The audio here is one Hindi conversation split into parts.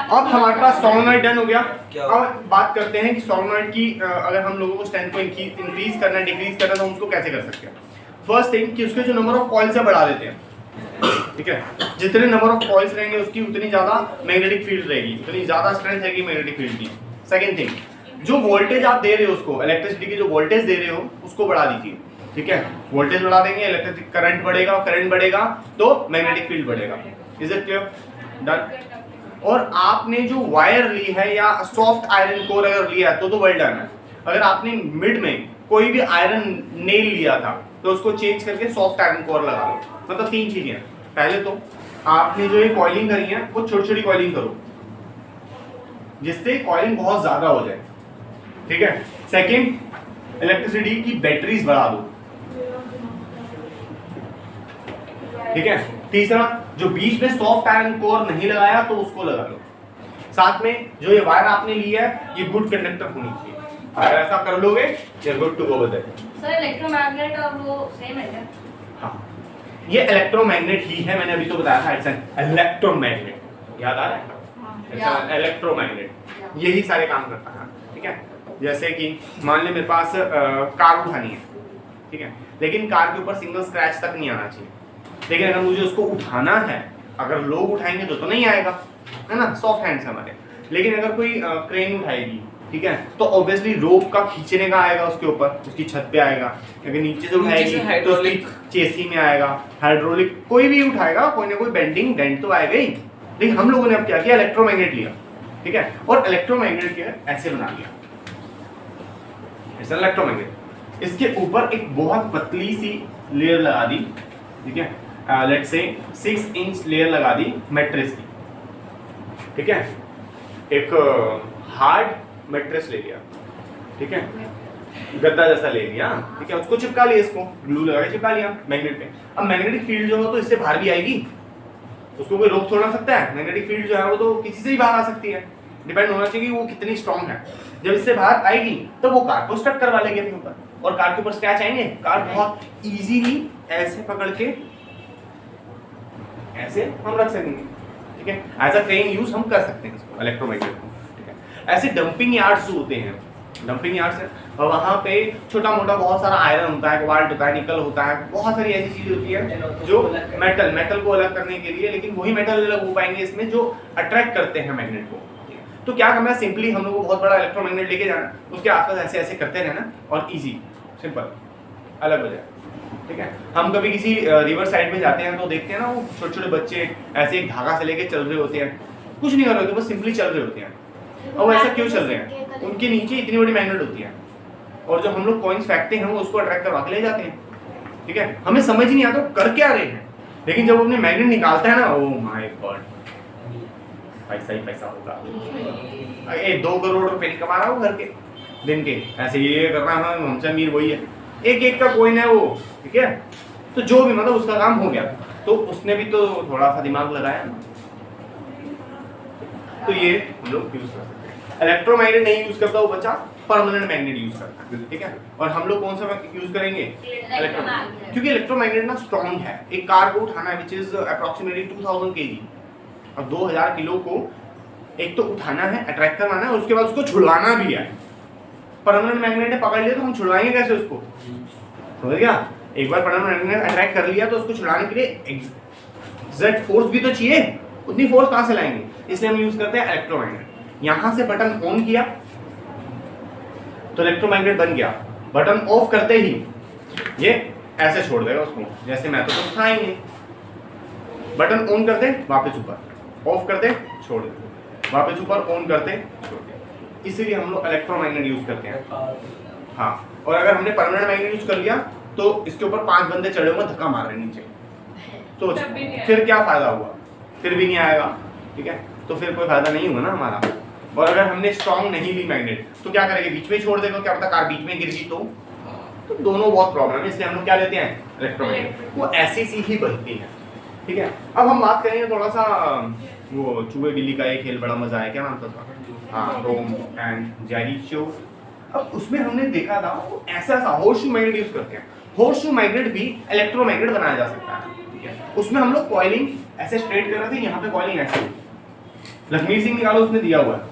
अब हमारे पास सोलेनॉइड डन हो गया। अब बात करते हैं कि सोलेनॉइड की अगर हम लोगों को स्ट्रेंथ को इंक्रीज करना है डिक्रीज करना है तो हम उसको कैसे कर सकते हैं। फर्स्ट थिंग कि उसके जो नंबर ऑफ कॉइल्स है बढ़ा देते हैं, ठीक है। जितने नंबर ऑफ कॉइल्स रहेंगे उसकी उतनी ज्यादा मैग्नेटिक फील्ड रहेगी, उतनी ज्यादा स्ट्रेंथ रहेगी मैग्नेटिक फील्ड की। सेकंड थिंग, जो वोल्टेज आप दे रहे हो उसको, इलेक्ट्रिसिटी की जो वोल्टेज दे रहे हो उसको बढ़ा दीजिए, ठीक है। वोल्टेज बढ़ा देंगे, इलेक्ट्रिक करंट बढ़ेगा, करंट बढ़ेगा तो मैग्नेटिक फील्ड बढ़ेगा। Is it clear? डन। और आपने जो वायर ली है या सॉफ्ट आयरन कोर अगर लिया है तो वेल डन है। अगर आपने मिड में कोई भी आयरन नेल लिया था तो उसको चेंज करके सॉफ्ट आयरन कोर लगा लो। मतलब तीन चीजें हैं। पहले तो आपने जो ये कॉइलिंग करी है वो छोटी छोटी कॉइलिंग करो जिससे कॉइलिंग बहुत ज्यादा हो जाए, ठीक है। सेकंड, इलेक्ट्रिसिटी की बैटरीज बढ़ा दो, ठीक है। तीसरा, जो बीच में सॉफ्ट आयरन कोर नहीं लगाया तो उसको लगा लो। साथ में जो ये वायर आपने ली है ये गुड कंडक्टर होनी चाहिए। अगर ऐसा कर लोगे ये good to go with it. Sir electromagnet और वो सेम है क्या? हाँ, ये इलेक्ट्रोमैग्नेट ही है, मैंने अभी तो बताया था। इट्स एन इलेक्ट्रोमैग्नेट, याद आ रहा है? इलेक्ट्रोमैग्नेट यही सारे काम करता है, ठीक है। जैसे कि मान ले मेरे पास कार उठानी है, ठीक है, लेकिन कार के ऊपर सिंगल स्क्रैच तक नहीं आना चाहिए। लेकिन अगर मुझे उसको उठाना है, अगर लोग उठाएंगे तो नहीं आएगा, है ना, सॉफ्ट हैंड्स हमारे। लेकिन अगर कोई क्रेन उठाएगी, ठीक है, तो ऑब्वियसली रोप का खींचने का आएगा उसके ऊपर, उसकी छत पे आएगा। अगर नीचे से उठाएगी तो उसकी चेसी में आएगा, हाइड्रोलिक कोई भी उठाएगा, कोई ना कोई बेंडिंग डेंट तो आएगा ही। लेकिन हम लोगों ने अब क्या किया, इलेक्ट्रोमैग्नेट लिया, ठीक है, और इलेक्ट्रोमैग्नेट क्या ऐसे बना लिया, ऐसा इलेक्ट्रोमैग्नेट। इसके ऊपर एक बहुत पतली सी लेयर लगा दी, ठीक है, लेट्स से 6 इंच लेयर लगा दी मैट्रेस की, ठीक है। एक हार्ड मैट्रेस ले लिया, ठीक है, गद्दा जैसा ले लिया, ठीक है, उसको चिपका लिया, इसको ग्लू लगा के चिपका लिया मैग्नेट पे। अब मैग्नेटिक फील्ड जो हो तो इससे बाहर भी आएगी, उसको कोई रोक थोड़ा सकता है। मैग्नेटिक फील्ड जो है वो तो किसी से भी बाहर आ सकती है, डिपेंड होना चाहिए कि वो कितनी स्ट्रांग है। जब इससे बाहर आएगी तो वो कार को स्टक करवा लेगी अपने ऊपर, और कार के ऊपर स्क्रैच आएंगे। कार बहुत इजीली ऐसे पकड़ के ऐसे हम रख सकेंगे, ठीक है। एज अ क्रेन यूज हम कर सकते हैं इसको, इलेक्ट्रोमैग्नेट को, ठीक है। ऐसे डंपिंग यार्ड्स जो होते हैं, डंपिंग यार्ड्स है, और वहाँ पे छोटा मोटा बहुत सारा आयरन होता है, कोबाल्ट होता है, निकल होता है, बहुत सारी ऐसी चीजें होती है जो मेटल को अलग करने के लिए, लेकिन वही मेटल अलग हो पाएंगे इसमें जो अट्रैक्ट करते हैं मैग्नेट को। तो क्या करना है, सिंपली हम लोग को बहुत बड़ा इलेक्ट्रोमैग्नेट लेके जाना, उसके आसपास ऐसे ऐसे करते रहना और इजी सिंपल अलग हो जाए, ठीक है। हम कभी किसी रिवर साइड में जाते हैं तो देखते हैं ना, वो छोटे छोटे बच्चे ऐसे एक धागा से लेके चल रहे होते हैं, कुछ नहीं कर रहे होते, बस सिंपली चल रहे होते हैं। और ऐसा क्यों चल रहे हैं, उनके नीचे इतनी बड़ी मैग्नेट होती है, और जो हम लोग कॉइन्स फेंकते हैं वो उसको अट्रैक्ट करवा के ले जाते हैं, ठीक है। हमें समझ नहीं आता कर क्या रहे हैं, लेकिन जब अपने मैग्नेट निकालता है ना, ओह माय गॉड, पैसा ही पैसा होगा। 2 करोड़ रुपए कमा रहा हूँ घर के दिन के, ऐसे ये कर रहा है, हमसे अमीर वही है, एक एक का कॉइन है वो, ठीक है। तो जो भी मतलब उसका काम हो गया, तो उसने भी तो थोड़ा सा दिमाग लगाया ना, तो ये हम लोग यूज कर सकते हैं। इलेक्ट्रोमैग्नेट नहीं यूज करता वो बच्चा, परमानेंट मैग्नेट यूज करता है, ठीक है। और हम लोग कौन सा यूज करेंगे, इलेक्ट्रोमैग्नेट, क्योंकि इलेक्ट्रोमैग्नेट ना स्ट्रॉन्ग है। एक कार को उठाना है विच इज अप्रोक्सीमेटली 2000 kg, और 2000 किलो को एक तो उठाना है, अट्रैक्ट करवाना है, और उसके बाद उसको छुड़वाना भी है। परमानेंट मैग्नेट ने पकड़ लिया तो हम छुड़वाएंगे कैसे उसको, समझ गया। एक बार परमानेंट मैग्नेट अट्रैक्ट कर लिया तो उसको छुड़ाने के लिए एग्जैक्ट फोर्स भी तो चाहिए, उतनी फोर्स कहाँ से लाएंगे, इसलिए हम यूज करते हैं इलेक्ट्रोमैग्नेट। यहां से बटन ऑन किया तो इलेक्ट्रोमैग्नेट बन गया, बटन ऑफ करते ही ये ऐसे छोड़ देगा उसको, जैसे मैं तो था ही नहीं। बटन ऑन करते वापस ऊपर, ऑफ करते छोड़ देते, वापस ऊपर, ऑन करते छोड़ देते। इसीलिए हम लोग इलेक्ट्रोमैग्नेट यूज करते हैं। हाँ, और अगर हमने परमानेंट मैग्नेट यूज कर लिया तो इसके ऊपर 5 बंदे चढ़े हुए धक्का मार रहे नीचे, तो फिर क्या फायदा हुआ, फिर भी नहीं आएगा, ठीक है। तो फिर कोई फायदा नहीं हुआ ना हमारा। और अगर हमने स्ट्रॉन्ग नहीं ली मैग्नेट तो क्या करेंगे, बीच में छोड़ देगा, क्या पता कार बीच में गिर गई तो दोनों बहुत प्रॉब्लम है। इसलिए हम लोग क्या लेते हैं, इलेक्ट्रोमैग्नेट, वो ऐसी सी ही बनती है, ठीक है। अब हम बात करेंगे थोड़ा सा वो चूहे बिल्ली का एक खेल बड़ा मजा आया, क्या नाम था, हाँ, टॉम एंड जेरी शो। अब उसमें हमने देखा था वो ऐसा हॉर्सशू मैग्नेट यूज करते हैं। हॉर्सशू मैग्नेट भी इलेक्ट्रोमैग्नेट बनाया जा सकता है, ठीक है। उसमें हम लोग कॉइलिंग ऐसे स्ट्रेट कर रहे थे, यहाँ पे कॉइलिंग ऐसे, लखमीर सिंह निकालो, उसने दिया हुआ है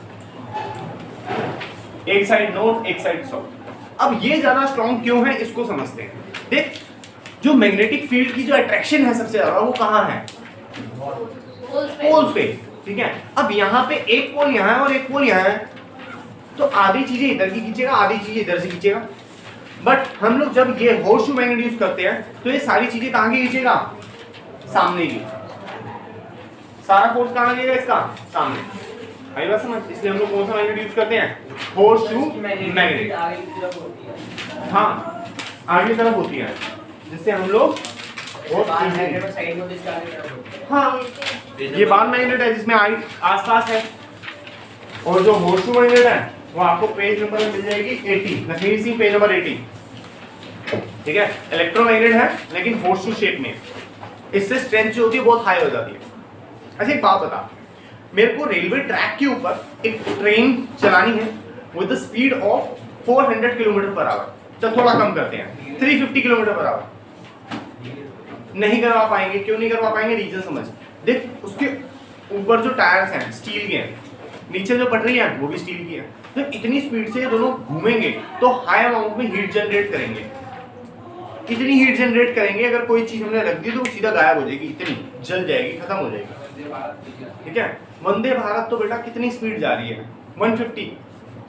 एक साइड नॉर्थ एक साइड साउथ। अब ये ज्यादा स्ट्रॉन्ग क्यों है इसको समझते हैं। देख, जो मैग्नेटिक फील्ड की जो अट्रैक्शन है सबसे ज्यादा वो कहाँ है? पोल्स पे, ठीक है। अब यहाँ पे एक पोल यहाँ है और एक पोल यहाँ है, तो आधी चीजें इधर की खींचेगा, आधी चीजें इधर से खींचेगा। बट हम लोग जब ये हॉर्सशू मैग्नेट यूज करते हैं तो ये सारी चीजें कहाँ की खींचेगा? सामने की। सारा फोर्स कहाँ लगेगा? इसका सामने। आई बात समझ? इसलिए हम लोग कौन सा मैग्नेट यूज करते हैं? Horseshoe magnet. हाँ, आगे तरफ होती है, जिससे हम लोग हाँ, ये बार मैग्नेट है जिसमें आसपास है। और जो हॉर्सशू मैग्नेट है वो आपको पेज नंबर में मिल जाएगी 80, लखमीर सिंह पेज नंबर 80, ठीक है। इलेक्ट्रोमैग्नेट है लेकिन हॉर्सशू शेप में, इससे स्ट्रेंथ जो होती है बहुत हाई हो जाती है। अच्छा एक बात बता, मेरे को रेलवे ट्रैक के ऊपर एक ट्रेन चलानी है with the speed of 400 kilometre per hour. चल थोड़ा कम करते हैं, 350 किलोमीटर पर आवर। नहीं करवा पाएंगे। क्यों नहीं करवा पाएंगे? रीजन समझ। देख, उसके ऊपर जो टायर्स हैं स्टील के हैं, नीचे जो पटरी है वो भी स्टील की है। तो इतनी स्पीड से ये दोनों घूमेंगे तो हाई अमाउंट में हीट जनरेट करेंगे। इतनी हीट जनरेट करेंगे, अगर कोई चीज हमने रख दी तो सीधा गायब हो जाएगी, इतनी जल जाएगी, खत्म हो जाएगी, ठीक है। वंदे भारत तो बेटा कितनी स्पीड जा रही है? 150।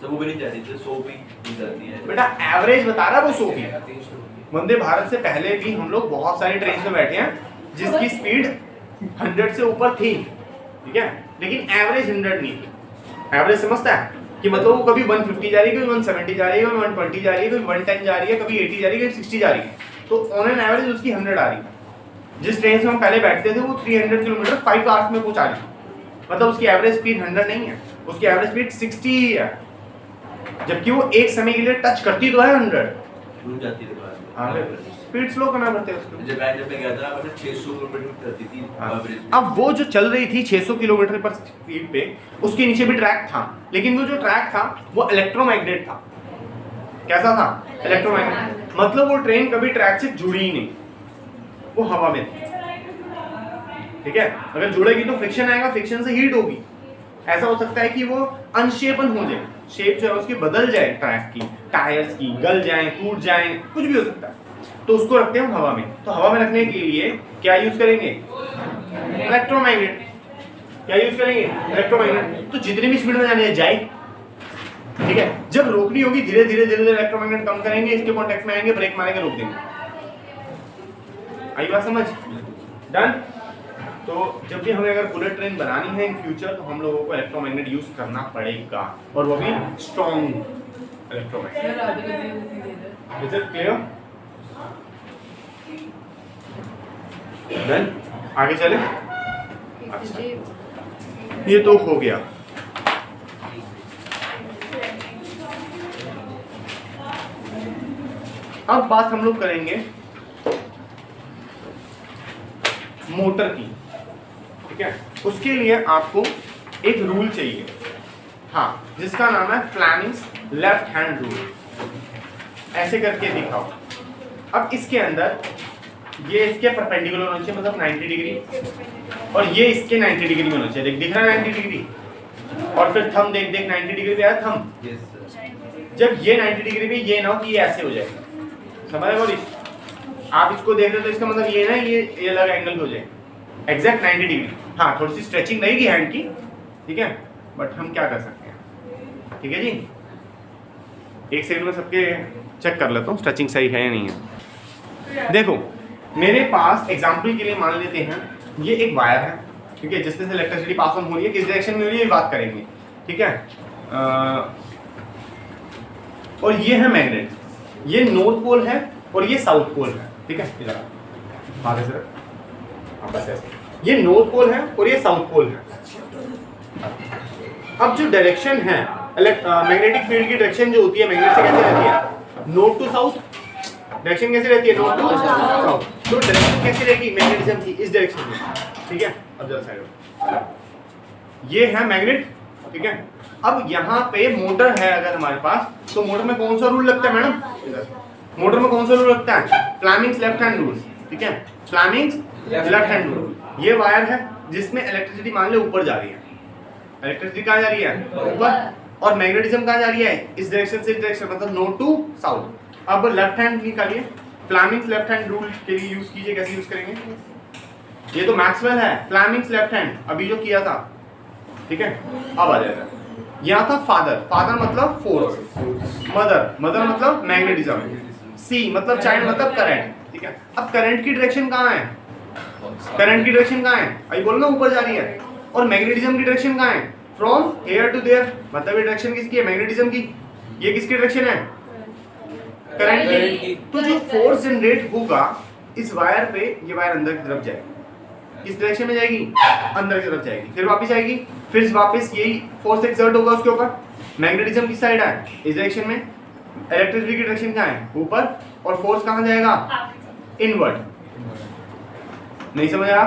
तो वो भी नहीं जाती, 100 भी जाती है बेटा एवरेज बता रहा है वो 100 की। वंदे भारत से पहले भी हम लोग बहुत सारी ट्रेन में बैठे हैं जिसकी स्पीड 100 से ऊपर थी, ठीक है, लेकिन एवरेज 100 नहीं थी। एवरेज समझता है कि मतलब वो कभी 150 जा रही है, कभी 170 जा रही है, कभी 120 जा रही है, कभी 110 जा रही है, कभी 80 जा रही है, कभी 60 जा रही है। तो ऑन एन एवरेज उसकी 100 आ रही है। जिस ट्रेन से हम पहले बैठते थे वो 300 किलोमीटर 5 आवर्स में पहुंचा रही है। मतलब उसकी एवरेज स्पीड 100 नहीं है, उसकी एवरेज स्पीड 60 ही है, जबकि वो एक समय के लिए टच करती तो है 100। रुक जाती है बाद में। स्पीड स्लो करना पड़ता है उसको। जब मैं गया था मैंने 600 किलोमीटर करती थी एवरेज। अब वो जो चल रही थी 600 किलोमीटर पर स्पीड पे, उसके नीचे भी ट्रैक था, लेकिन वो जो ट्रैक था वो इलेक्ट्रोमैग्नेट था। कैसा था? इलेक्ट्रोमैग्नेट। मतलब वो ट्रेन कभी ट्रैक से जुड़ी ही नहीं, वो हवा में थी, ठीक है। अगर जुड़ेगी तो फ्रिक्शन आएगा, फ्रिक्शन से हीट होगी। ऐसा हो सकता है कि वो अनशेपन हो जाए, शेप जो है उसकी बदल जाए, ट्रैक की, टायर्स की गल जाए, टूट जाए, कुछ भी हो सकता है। तो उसको रखते हैं हम हवा में। तो हवा में रखने के लिए क्या यूज करेंगे? इलेक्ट्रोमैग्नेट। क्या यूज करेंगे? इलेक्ट्रोमैग्नेट। तो जितनी भी स्पीड में जाने जाए, ठीक है। जब रोकनी होगी धीरे धीरे धीरे धीरे इलेक्ट्रोमैग्नेट कम करेंगे, इसके कांटेक्ट में आएंगे, ब्रेक मारेंगे, रोक देंगे। आई बात समझ? डन। तो जब भी हमें अगर बुलेट ट्रेन बनानी है इन फ्यूचर तो हम लोगों को इलेक्ट्रोमैग्नेट यूज करना पड़ेगा, और वो भी strong electromagnet. Is it clear? Done. आगे चले। अच्छा, ये तो हो गया। अब बात हम लोग करेंगे मोटर की, ठीक है। उसके लिए आपको एक रूल चाहिए, हाँ, जिसका नाम है फ्लेमिंग्स लेफ्ट हैंड रूल। ऐसे करके दिखाओ। अब इसके अंदर ये इसके परपेंडिकुलर होना चाहिए, मतलब 90 डिग्री, और ये इसके 90 डिग्री में होना चाहिए। देख दिख रहा है 90 डिग्री, और फिर थंब देख देख 90 डिग्री पे आया थंब। जब ये 90 डिग्री पे ये ना हो कि ये ऐसे हो जाए, समझ रहे हो? आप इसको देख रहे हो तो इसका मतलब ये ना ये अलग एंगल हो जाए, एग्जैक्ट 90 डिग्री। हाँ, थोड़ी सी स्ट्रेचिंग रहेगी हैंड की, ठीक है, बट हम क्या कर सकते हैं, ठीक है जी। एक सेकंड में सबके चेक कर लेता हूँ स्ट्रेचिंग सही है या नहीं है। देखो मेरे पास एग्जाम्पल के लिए मान लेते हैं ये एक वायर है, ठीक है, जिससे इलेक्ट्रिसिटी पास ऑन हो रही है, किस डायरेक्शन में हो रही है ये बात करेंगे, ठीक है। और ये है मैग्नेट, ये नॉर्थ पोल है और ये साउथ पोल है, ठीक है। इधर आगे से बस ऐसे, ये नॉर्थ पोल है और ये साउथ पोल है। अब जो डायरेक्शन है मैग्नेटिक फील्ड की डायरेक्शन जो होती है मैग्नेट से कैसे रहती है? North to south. डायरेक्शन कैसे रहती है? North to south. तो डायरेक्शन कैसे रहेगी मैग्नेटिज्म की? इस डायरेक्शन में, ठीक है। अब जरा साइड, ये है मैग्नेट, ठीक है। अब यहाँ पे मोटर है अगर हमारे पास, तो मोटर में कौन सा रूल लगता है मैडम? मोटर में कौन सा रूल लगता है? फ्लेमिंग्स लेफ्ट हैंड रूल, ठीक है। Fleming's left hand rule. ये वायर है जिसमें इलेक्ट्रिसिटी मान लो ऊपर जा रही है, इलेक्ट्रिसिटी कहाँ जा रही है? ऊपर। और मैग्नेटिज्म कहाँ जा रही है? इस डायरेक्शन से इस डायरेक्शन, मतलब नॉर्थ टू साउथ। अब लेफ्ट हैंड निकालिए, फ्लेमिंग्स लेफ्ट हैंड रूल के लिए यूज कीजिए। कैसे यूज करेंगे? ये तो मैक्सवेल है, फ्लेमिंग्स लेफ्ट हैंड अभी जो किया था, ठीक है। अब आ जाएगा, यहाँ था फादर, फादर मतलब फोर्स, मदर, मदर मतलब मैग्नेटिज्म, सी मतलब चाइल्ड मतलब करंट, ठीक है। अब करंट की डायरेक्शन कहाँ है? करंट की डायरेक्शन कहाँ है? अभी बोलो ना ऊपर जा रही है। और मैग्नेटिज्म की डायरेक्शन कहाँ है? फ्रॉम हियर टू देयर, मतलब ये डायरेक्शन किसकी है? मैग्नेटिज्म की। ये किसकी डायरेक्शन है? करंट की। तो जो फोर्स जनरेट होगा इस वायर पे, ये वायर अंदर की तरफ जाएगी, किस डायरेक्शन में जाएगी? अंदर की तरफ जाएगी, फिर वापस आएगी, फिर वापस यही फोर्स एक्सर्ट होगा उसके ऊपर। मैग्नेटिज्म किस साइड है? इस डायरेक्शन में। इलेक्ट्रिसिटी की डायरेक्शन कहाँ है? ऊपर। और फोर्स कहाँ जाएगा? इनवर्ड। नहीं समझ आया?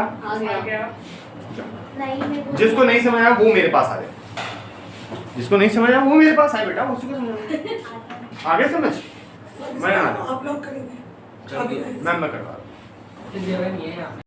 जिसको नहीं समझ आया वो मेरे पास आ जाए, जिसको नहीं समझ आया वो मेरे पास आए बेटा, उसी को समझ आगे समझ। मैं आप लोग करेंगे मैं करवा रहा हूँ।